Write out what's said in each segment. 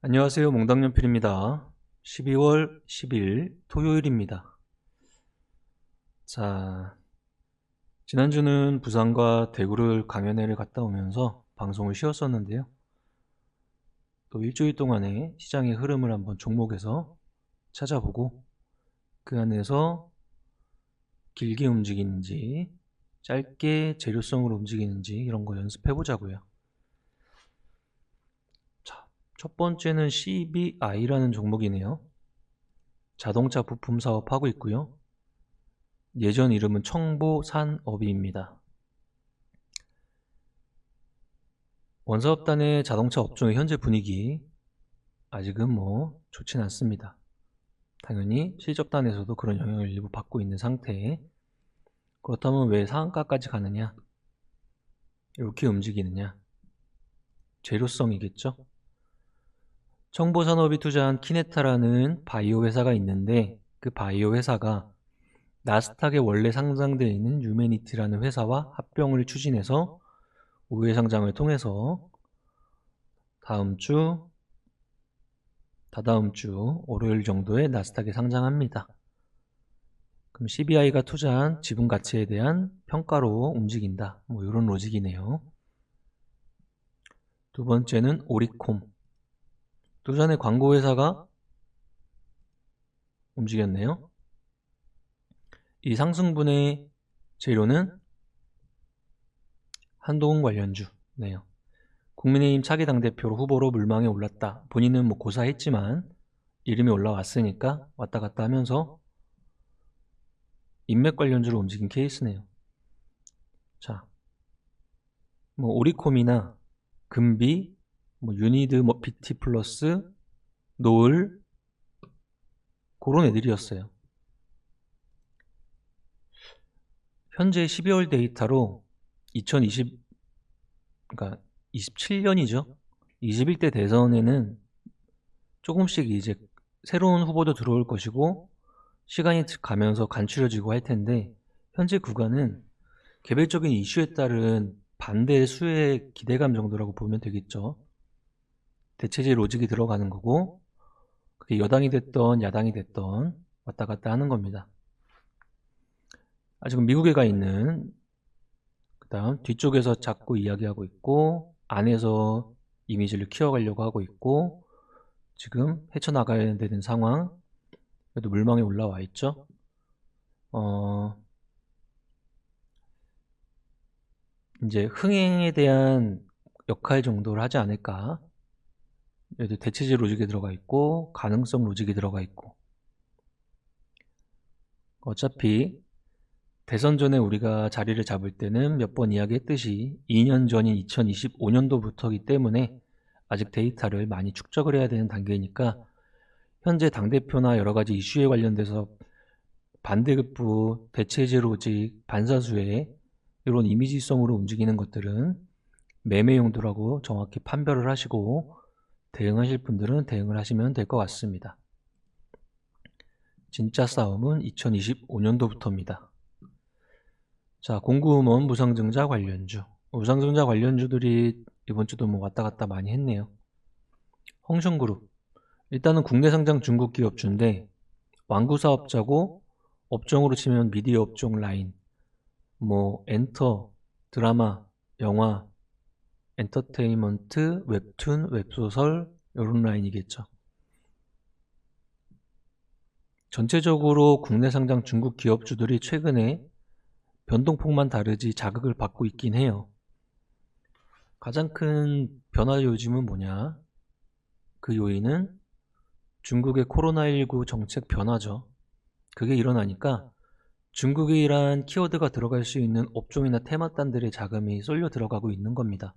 안녕하세요. 몽당연필입니다. 12월 10일 토요일입니다. 자, 지난주는 부산과 대구를 강연회를 갔다 오면서 방송을 쉬었었는데요. 또 일주일 동안의 시장의 흐름을 한번 종목에서 찾아보고 그 안에서 길게 움직이는지 짧게 재료성으로 움직이는지 이런 거 연습해 보자고요. 자, 첫 번째는 CBI라는 종목이네요. 자동차 부품 사업 하고 있고요. 예전 이름은 청보산업입니다. 원사업단의 자동차 업종의 현재 분위기 아직은 뭐 좋진 않습니다. 당연히 실적단에서도 그런 영향을 일부 받고 있는 상태에 그렇다면 왜 상한가까지 가느냐? 이렇게 움직이느냐? 재료성이겠죠? 청보산업이 투자한 키네타라는 바이오 회사가 있는데 그 바이오 회사가 나스닥에 원래 상장되어 있는 유메니티라는 회사와 합병을 추진해서 우회 상장을 통해서 다다음 주 월요일 정도에 나스닥에 상장합니다. 그럼 CBI가 투자한 지분 가치에 대한 평가로 움직인다. 뭐 이런 로직이네요. 두 번째는 오리콤. 또 전에 광고 회사가 움직였네요. 이 상승분의 재료는 한동훈 관련주네요. 국민의힘 차기 당대표로 후보로 물망에 올랐다. 본인은 뭐 고사했지만 이름이 올라왔으니까 왔다 갔다 하면서 인맥 관련주로 움직인 케이스네요. 자, 뭐 오리콤이나 금비, 뭐 유니드, 뭐 BT 플러스, 노을 그런 애들이었어요. 현재 12월 데이터로 2020, 그러니까 27년이죠. 21대 대선에는 조금씩 이제 새로운 후보도 들어올 것이고 시간이 가면서 간추려지고 할 텐데 현재 구간은 개별적인 이슈에 따른 반대 수의 기대감 정도라고 보면 되겠죠. 대체제 로직이 들어가는 거고 그게 여당이 됐던 야당이 됐던 왔다 갔다 하는 겁니다. 지금 미국에 가 있는 그 다음 뒤쪽에서 자꾸 이야기하고 있고 안에서 이미지를 키워가려고 하고 있고 지금 헤쳐나가야 되는 상황 그래도 물망에 올라와 있죠. 이제 흥행에 대한 역할 정도를 하지 않을까. 그래도 대체제 로직이 들어가 있고 가능성 로직이 들어가 있고 어차피 대선 전에 우리가 자리를 잡을 때는 몇 번 이야기했듯이 2년 전인 2025년도부터이기 때문에 아직 데이터를 많이 축적을 해야 되는 단계니까 현재 당대표나 여러 가지 이슈에 관련돼서 반대급부, 대체제 로직, 반사수혜 이런 이미지성으로 움직이는 것들은 매매 용도라고 정확히 판별을 하시고 대응하실 분들은 대응을 하시면 될 것 같습니다. 진짜 싸움은 2025년도부터입니다. 자, 공구음원 무상증자 관련주. 무상증자 관련주들이 이번 주도 뭐 왔다 갔다 많이 했네요. 홍성그룹. 일단은 국내 상장 중국 기업주인데 완구 사업자고 업종으로 치면 미디어 업종 라인, 뭐 엔터, 드라마, 영화, 엔터테인먼트, 웹툰, 웹소설 이런 라인이겠죠. 전체적으로 국내 상장 중국 기업주들이 최근에 변동폭만 다르지 자극을 받고 있긴 해요. 가장 큰 변화 요즘은 뭐냐? 그 요인은 중국의 코로나19 정책 변화죠. 그게 일어나니까 중국이란 키워드가 들어갈 수 있는 업종이나 테마단들의 자금이 쏠려 들어가고 있는 겁니다.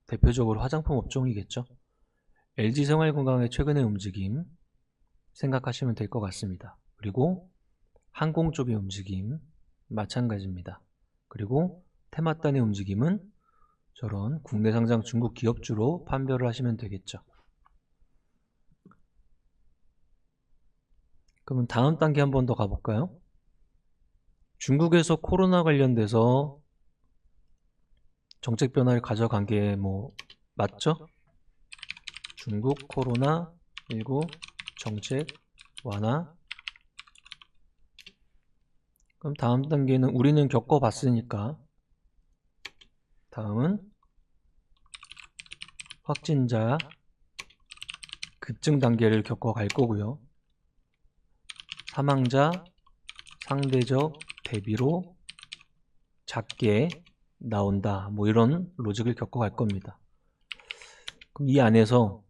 대표적으로 화장품 업종이겠죠. LG생활건강의 최근의 움직임 생각하시면 될 것 같습니다. 그리고 항공 쪽의 움직임 마찬가지입니다. 그리고 테마단의 움직임은 저런 국내 상장 중국 기업주로 판별을 하시면 되겠죠. 그러면 다음 단계 한 번 더 가볼까요? 중국에서 코로나 관련돼서 정책 변화를 가져간 게 뭐 맞죠? 중국 코로나19 정책 완화. 그럼 다음 단계는 우리는 겪어봤으니까 다음은 확진자 급증 단계를 겪어갈 거고요. 사망자 상대적 대비로 작게 나온다. 뭐 이런 로직을 겪어갈 겁니다. 그럼 이 안에서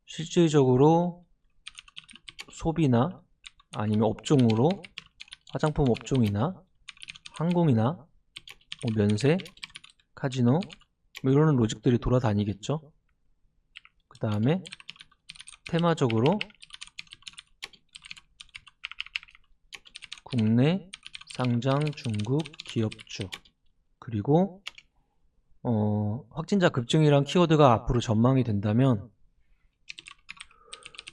실질적으로 소비나 아니면 업종으로 화장품 업종이나 항공이나 뭐 면세, 카지노 뭐 이런 로직들이 돌아다니겠죠. 그 다음에 테마적으로 국내 상장 중국 기업주, 그리고 확진자 급증이란 키워드가 앞으로 전망이 된다면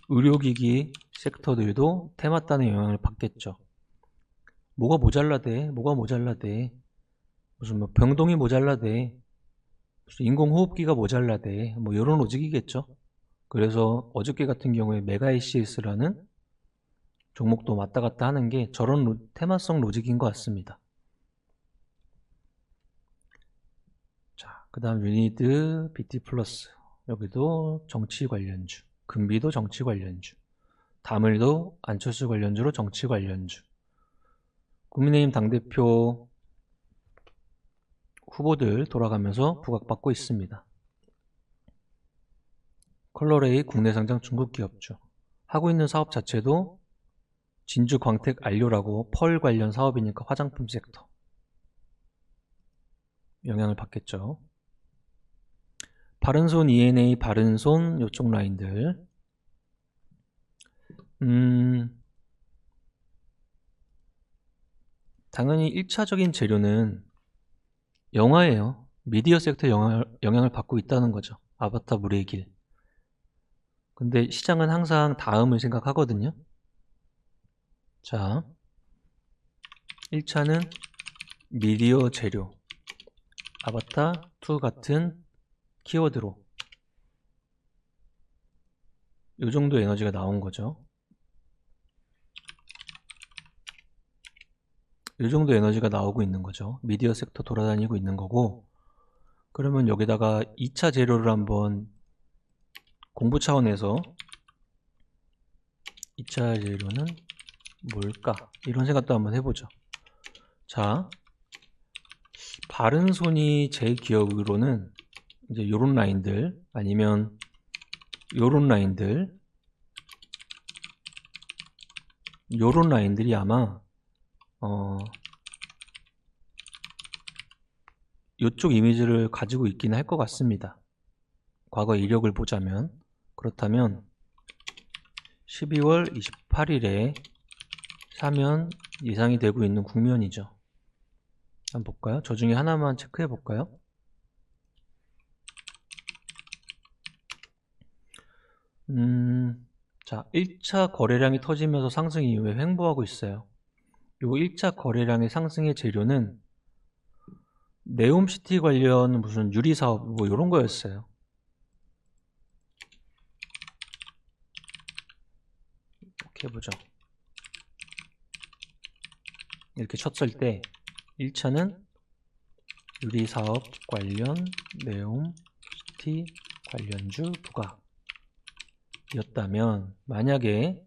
의료기기 섹터들도 테마 단의 영향을 받겠죠. 뭐가 모자라대, 뭐가 모자라대, 무슨 뭐 병동이 모자라대, 무슨 인공호흡기가 모자라대, 뭐 이런 로직이겠죠. 그래서 어저께 같은 경우에 메가이시스라는 종목도 왔다 갔다 하는 게 저런 테마성 로직인 것 같습니다. 자, 그 다음 유니드 BT 플러스, 여기도 정치 관련주, 금비도 정치 관련주, 다물도 안철수 관련주로 정치 관련주, 국민의힘 당대표 후보들 돌아가면서 부각받고 있습니다. 컬러레이 국내 상장 중국 기업주, 하고 있는 사업 자체도 진주 광택 안료라고 펄 관련 사업이니까 화장품 섹터 영향을 받겠죠. 바른손 ENA, 바른손 요쪽 라인들, 당연히 1차적인 재료는 영화예요. 미디어 섹터 영향을 받고 있다는 거죠. 아바타 물의 길. 근데 시장은 항상 다음을 생각하거든요. 자, 1차는 미디어 재료, 아바타 2 같은 키워드로 이 정도 에너지가 나온 거죠. 이 정도 에너지가 나오고 있는 거죠. 미디어 섹터 돌아다니고 있는 거고, 그러면 여기다가 2차 재료를 한번 공부 차원에서 2차 재료는 뭘까? 이런 생각도 한번 해보죠. 자, 바른손이 제 기억으로는 이제 요런 라인들, 아니면 요런 라인들, 요런 라인들이 아마 요쪽 이미지를 가지고 있긴 할 것 같습니다. 과거 이력을 보자면. 그렇다면 12월 28일에 사면 예상이 되고 있는 국면이죠. 한번 볼까요? 저 중에 하나만 체크해 볼까요? 자, 1차 거래량이 터지면서 상승 이후에 횡보하고 있어요. 요 1차 거래량의 상승의 재료는 네옴시티 관련 무슨 유리사업 뭐 이런 거였어요. 이렇게 해보죠. 이렇게 쳤을 때 1차는 유리사업 관련 네옴시티 관련주 부각이었다면, 만약에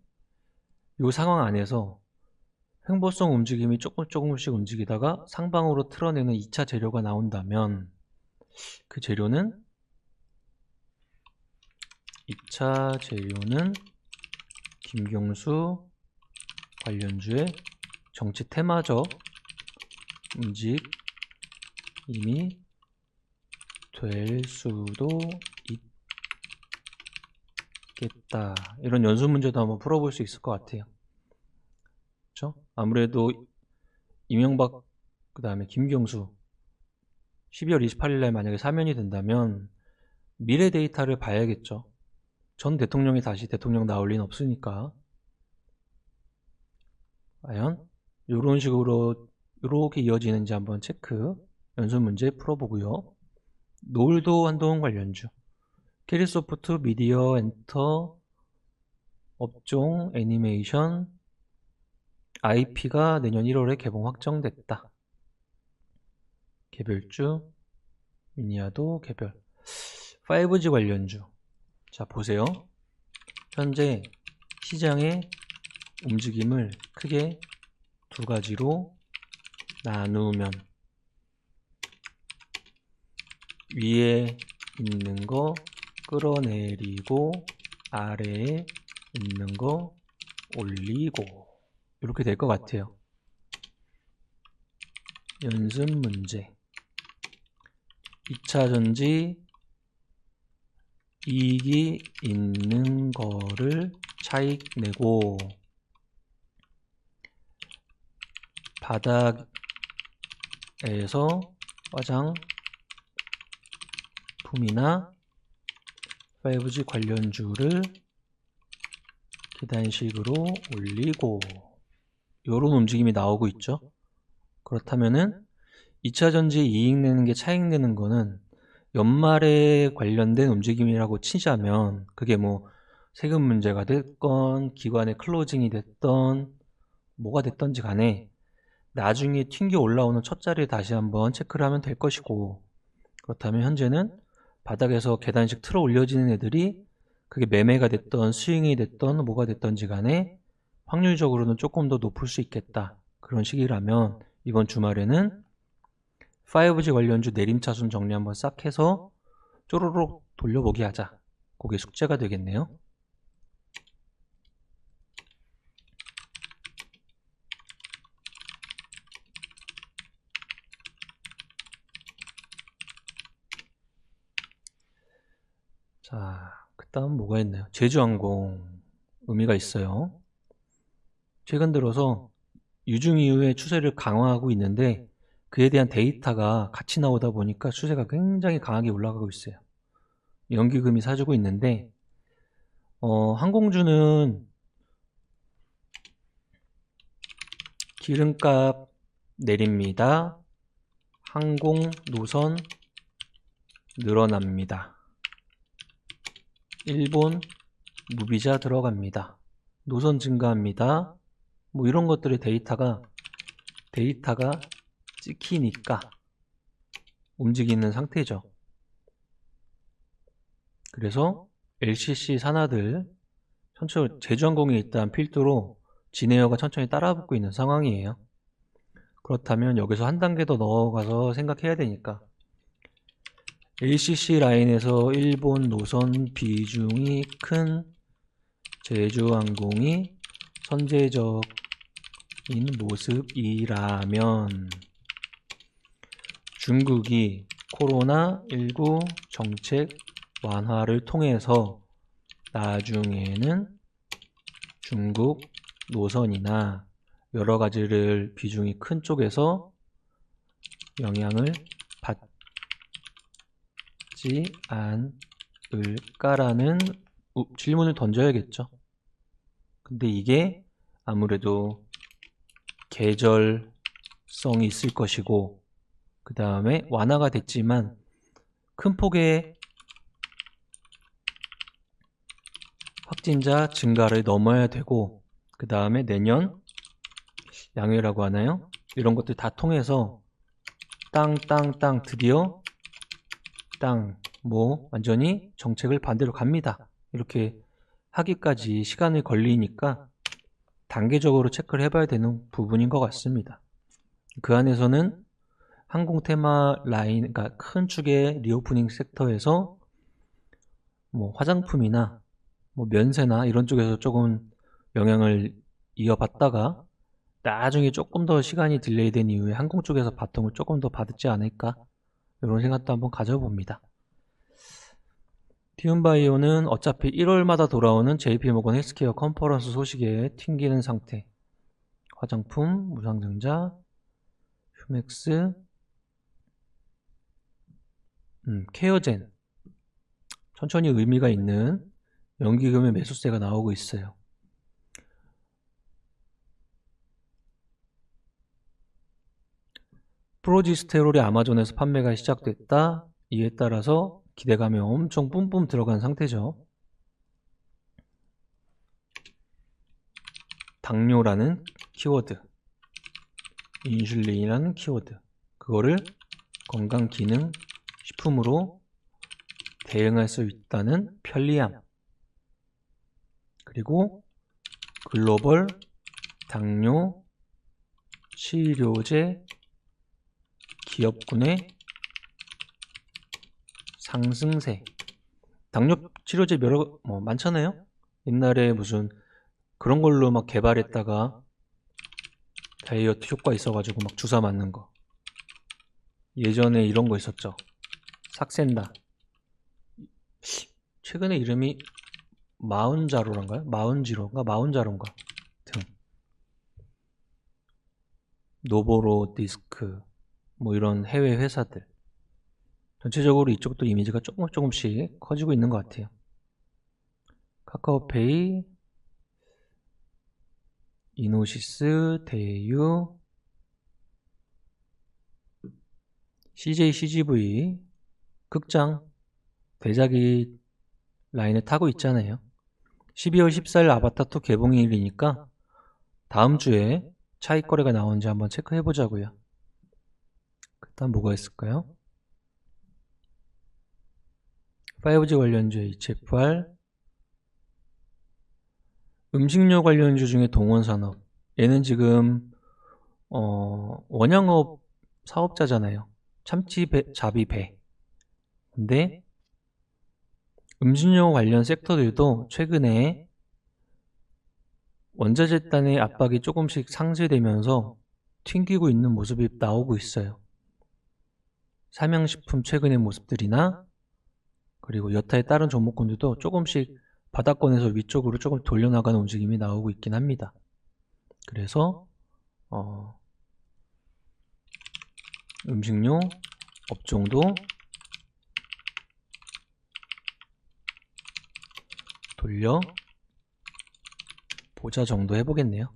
이 상황 안에서 횡보성 움직임이 조금씩 움직이다가 상방으로 틀어내는 2차 재료가 나온다면, 그 재료는 2차 재료는 김경수 관련주의 정치 테마적 움직임이 될 수도 있겠다. 이런 연수 문제도 한번 풀어볼 수 있을 것 같아요. 그렇죠? 아무래도 이명박 그 다음에 김경수 12월 28일날 만약에 사면이 된다면 미래 데이터를 봐야겠죠. 전 대통령이 다시 대통령 나올 리는 없으니까. 과연 이런 식으로 이렇게 이어지는지 한번 체크, 연수 문제 풀어보고요. 노을도 한동 관련주, 캐리소프트, 미디어, 엔터, 업종, 애니메이션, IP가 내년 1월에 개봉 확정됐다. 개별주, 미니아도 개별. 5G 관련주. 자, 보세요. 현재 시장의 움직임을 크게 두 가지로 나누면 위에 있는 거 끌어내리고 아래에 있는 거 올리고 이렇게 될 것 같아요. 연습 문제. 2차전지 이익이 있는 거를 차익 내고 바닥에서 화장품이나 5G 관련주를 계단식으로 올리고 이런 움직임이 나오고 있죠. 그렇다면은 2차전지 이익 내는 게 차익 내는 거는 연말에 관련된 움직임이라고 치자면 그게 뭐 세금 문제가 됐건 기관의 클로징이 됐던 뭐가 됐던지 간에 나중에 튕겨 올라오는 첫 자리에 다시 한번 체크를 하면 될 것이고, 그렇다면 현재는 바닥에서 계단식 틀어 올려지는 애들이 그게 매매가 됐던 스윙이 됐던 뭐가 됐던지 간에 확률적으로는 조금 더 높을 수 있겠다. 그런 시기라면 이번 주말에는 5G 관련주 내림차순 정리 한번 싹 해서 쪼로록 돌려보기 하자. 그게 숙제가 되겠네요. 자, 그 다음 뭐가 있나요? 제주항공 의미가 있어요. 최근 들어서 유중 이후에 추세를 강화하고 있는데 그에 대한 데이터가 같이 나오다 보니까 추세가 굉장히 강하게 올라가고 있어요. 연기금이 사주고 있는데 항공주는 기름값 내립니다. 항공 노선 늘어납니다. 일본 무비자 들어갑니다. 노선 증가합니다. 뭐 이런 것들의 데이터가 찍히니까 움직이는 상태죠. 그래서 LCC 산하들 천천히 제주항공에 있던 필두로 진에어가 천천히 따라붙고 있는 상황이에요. 그렇다면 여기서 한 단계 더 넣어가서 생각해야 되니까 LCC 라인에서 일본 노선 비중이 큰 제주항공이 선제적인 모습이라면 중국이 코로나19 정책 완화를 통해서 나중에는 중국 노선이나 여러 가지를 비중이 큰 쪽에서 영향을 받지 않을까라는 질문을 던져야겠죠. 근데 이게 아무래도 계절성이 있을 것이고 그 다음에 완화가 됐지만 큰 폭의 확진자 증가를 넘어야 되고 그 다음에 내년 양회라고 하나요? 이런 것들 다 통해서 땅 드디어 완전히 정책을 반대로 갑니다. 이렇게 하기까지 시간이 걸리니까 단계적으로 체크를 해봐야 되는 부분인 것 같습니다. 그 안에서는 항공 테마 라인, 그러니까 큰 축의 리오프닝 섹터에서 뭐 화장품이나 뭐 면세나 이런 쪽에서 조금 영향을 이어받다가 나중에 조금 더 시간이 딜레이 된 이후에 항공 쪽에서 바통을 조금 더 받지 않을까 이런 생각도 한번 가져봅니다. 티움바이오는 어차피 1월마다 돌아오는 JP모건 헬스케어 컨퍼런스 소식에 튕기는 상태. 화장품, 무상증자, 휴맥스, 케어젠. 천천히 의미가 있는 연기금의 매수세가 나오고 있어요. 프로지스테롤이 아마존에서 판매가 시작됐다. 이에 따라서 기대감이 엄청 뿜뿜 들어간 상태죠. 당뇨라는 키워드, 인슐린이라는 키워드, 그거를 건강기능식품으로 대응할 수 있다는 편리함, 그리고 글로벌 당뇨 치료제 기업군의 상승세. 당뇨 치료제 많잖아요. 옛날에 무슨 그런 걸로 막 개발했다가 다이어트 효과 있어가지고 막 주사 맞는 거. 예전에 이런 거 있었죠. 삭센다. 최근에 이름이 마운자로란가요? 마운자로인가 등. 노보로디스크 뭐 이런 해외 회사들. 전체적으로 이쪽도 이미지가 조금씩 커지고 있는 것 같아요. 카카오페이, 이노시스, 대유, CJ, CGV, 극장, 대작이 라인을 타고 있잖아요. 12월 14일 아바타2 개봉일이니까 다음 주에 차익 거래가 나오는지 한번 체크해 보자고요. 그다음 뭐가 있을까요? 5G 관련주 HFR, 음식료 관련주 중에 동원산업. 얘는 지금 원양업 사업자잖아요. 참치 자비 배. 근데 음식료 관련 섹터들도 최근에 원자재 단의 압박이 조금씩 상쇄되면서 튕기고 있는 모습이 나오고 있어요. 삼양식품 최근의 모습들이나 그리고 여타의 다른 종목군들도 조금씩 바닥권에서 위쪽으로 조금 돌려나가는 움직임이 나오고 있긴 합니다. 그래서 음식료 업종도 돌려 보자 정도 해보겠네요.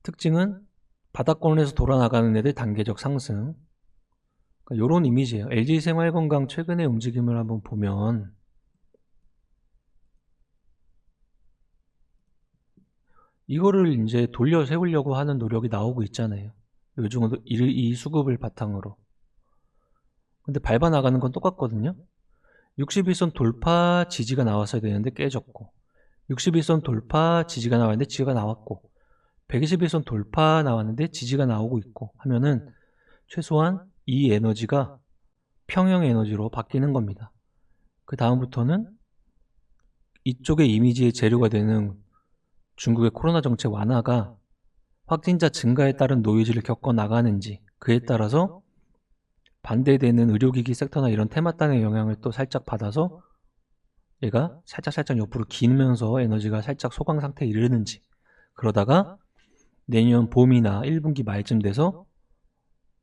특징은 바닥권에서 돌아나가는 애들 단계적 상승. 그러니까 이런 이미지예요. LG생활건강 최근의 움직임을 한번 보면 이거를 이제 돌려 세우려고 하는 노력이 나오고 있잖아요. 요즘은 이 수급을 바탕으로. 근데 밟아 나가는 건 똑같거든요. 61선 돌파 지지가 나왔어야 되는데 깨졌고, 61선 돌파 지지가 나왔는데 지지가 나왔고, 121선 돌파 나왔는데 지지가 나오고 있고 하면은 최소한 이 에너지가 평형 에너지로 바뀌는 겁니다. 그 다음부터는 이쪽의 이미지의 재료가 되는 중국의 코로나 정책 완화가 확진자 증가에 따른 노이즈를 겪어 나가는지, 그에 따라서 반대되는 의료기기 섹터나 이런 테마단의 영향을 또 살짝 받아서 얘가 살짝 옆으로 기면서 에너지가 살짝 소강 상태에 이르는지, 그러다가 내년 봄이나 1분기 말쯤 돼서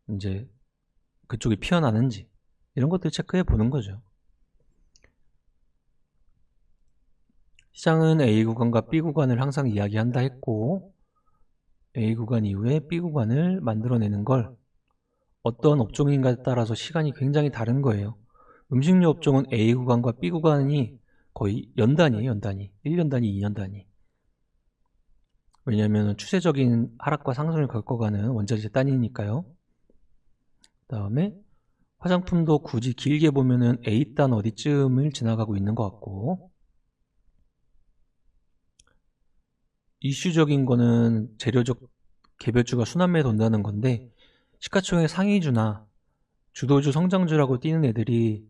이제 그쪽이 피어나는지, 이런 것들 체크해 보는 거죠. 시장은 A 구간과 B 구간을 항상 이야기한다 했고, A 구간 이후에 B 구간을 만들어내는 걸 어떤 업종인가에 따라서 시간이 굉장히 다른 거예요. 음식료 업종은 A 구간과 B 구간이 거의 연단이에요. 연단이 1년 단위, 2년 단위. 왜냐하면 추세적인 하락과 상승을 겪어가는 원자재 단위니까요. 그 다음에 화장품도 굳이 길게 보면은 A단 어디쯤을 지나가고 있는 것 같고, 이슈적인 거는 재료적 개별주가 순환매에 돈다는 건데, 시가총액 상위주나 주도주 성장주라고 뛰는 애들이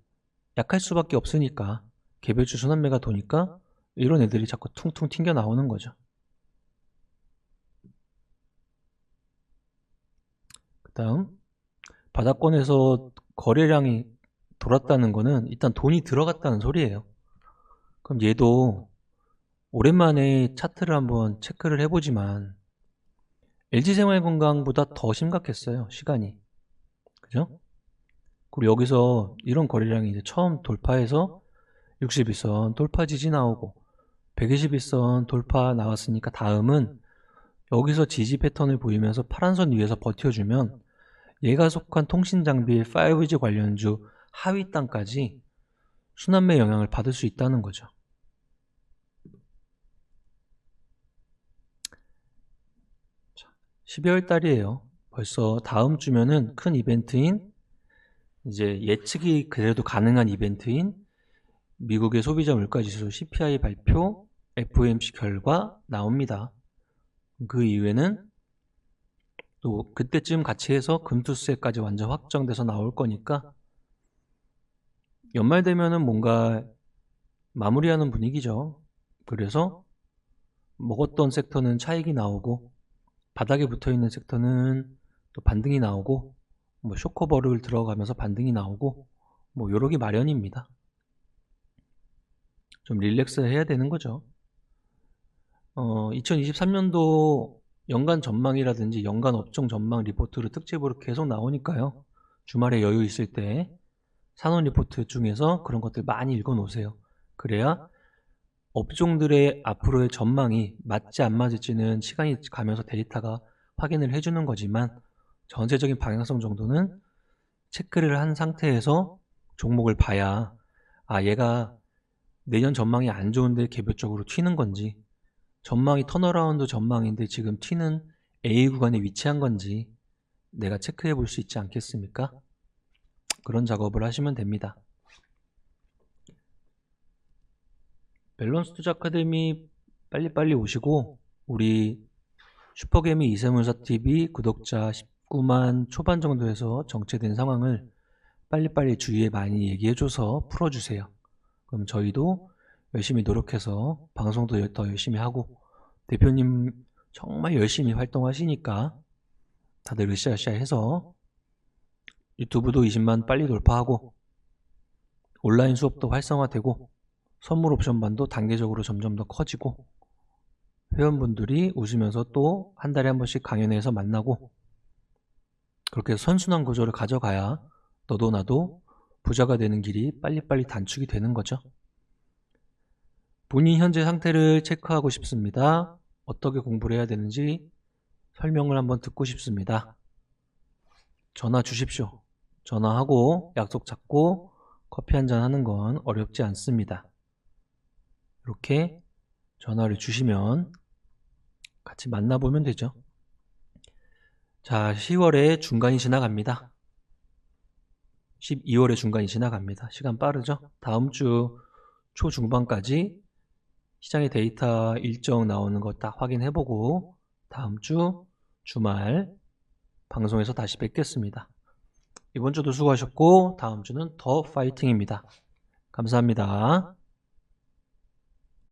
약할 수밖에 없으니까 개별주 순환매가 도니까 이런 애들이 자꾸 퉁퉁 튕겨 나오는 거죠. 그 다음 바닥권에서 거래량이 돌았다는 거는 일단 돈이 들어갔다는 소리예요. 그럼 얘도 오랜만에 차트를 한번 체크를 해보지만 LG생활건강보다 더 심각했어요. 시간이. 그죠? 그리고 여기서 이런 거래량이 이제 처음 돌파해서 61선 돌파 지지 나오고 121선 돌파 나왔으니까 다음은 여기서 지지 패턴을 보이면서 파란선 위에서 버텨주면 얘가 속한 통신장비의 5G 관련주 하위 땅까지 순환매 영향을 받을 수 있다는 거죠. 12월 달이에요. 벌써 다음 주면은 큰 이벤트인, 이제 예측이 그래도 가능한 이벤트인 미국의 소비자 물가지수 CPI 발표, FOMC 결과 나옵니다. 그 이후에는 또 그때쯤 같이 해서 금투세까지 완전 확정돼서 나올 거니까 연말 되면은 뭔가 마무리하는 분위기죠. 그래서 먹었던 섹터는 차익이 나오고 바닥에 붙어있는 섹터는 또 반등이 나오고 뭐 쇼커버를 들어가면서 반등이 나오고 뭐 요러기 마련입니다. 좀 릴렉스 해야 되는 거죠. 2023년도 연간 전망이라든지 연간 업종 전망 리포트를 특집으로 계속 나오니까요. 주말에 여유 있을 때 산업 리포트 중에서 그런 것들 많이 읽어 놓으세요. 그래야 업종들의 앞으로의 전망이 맞지 안 맞을지는 시간이 가면서 데이터가 확인을 해주는 거지만 전체적인 방향성 정도는 체크를 한 상태에서 종목을 봐야 얘가 내년 전망이 안 좋은데 개별적으로 튀는 건지, 전망이 턴어라운드 전망인데 지금 튀는 A 구간에 위치한 건지 내가 체크해 볼 수 있지 않겠습니까? 그런 작업을 하시면 됩니다. 밸런스 투자 아카데미 빨리빨리 오시고 우리 슈퍼개미 이세문사TV 구독자 19만 초반 정도에서 정체된 상황을 빨리빨리 주위에 많이 얘기해줘서 풀어주세요. 그럼 저희도 열심히 노력해서 방송도 더 열심히 하고, 대표님 정말 열심히 활동하시니까 다들 으쌰으쌰 해서 유튜브도 20만 빨리 돌파하고 온라인 수업도 활성화되고 선물 옵션반도 단계적으로 점점 더 커지고 회원분들이 웃으면서 또 한 달에 한 번씩 강연회에서 만나고, 그렇게 선순환 구조를 가져가야 너도 나도 부자가 되는 길이 빨리빨리 단축이 되는 거죠. 본인 현재 상태를 체크하고 싶습니다. 어떻게 공부를 해야 되는지 설명을 한번 듣고 싶습니다. 전화 주십시오. 전화하고 약속 잡고 커피 한잔 하는 건 어렵지 않습니다. 이렇게 전화를 주시면 같이 만나보면 되죠. 자, 10월에 중간이 지나갑니다. 12월에 중간이 지나갑니다. 시간 빠르죠? 다음 주 초중반까지 시장의 데이터 일정 나오는 거 딱 확인해보고 다음 주 주말 방송에서 다시 뵙겠습니다. 이번 주도 수고하셨고 다음 주는 더 파이팅입니다. 감사합니다.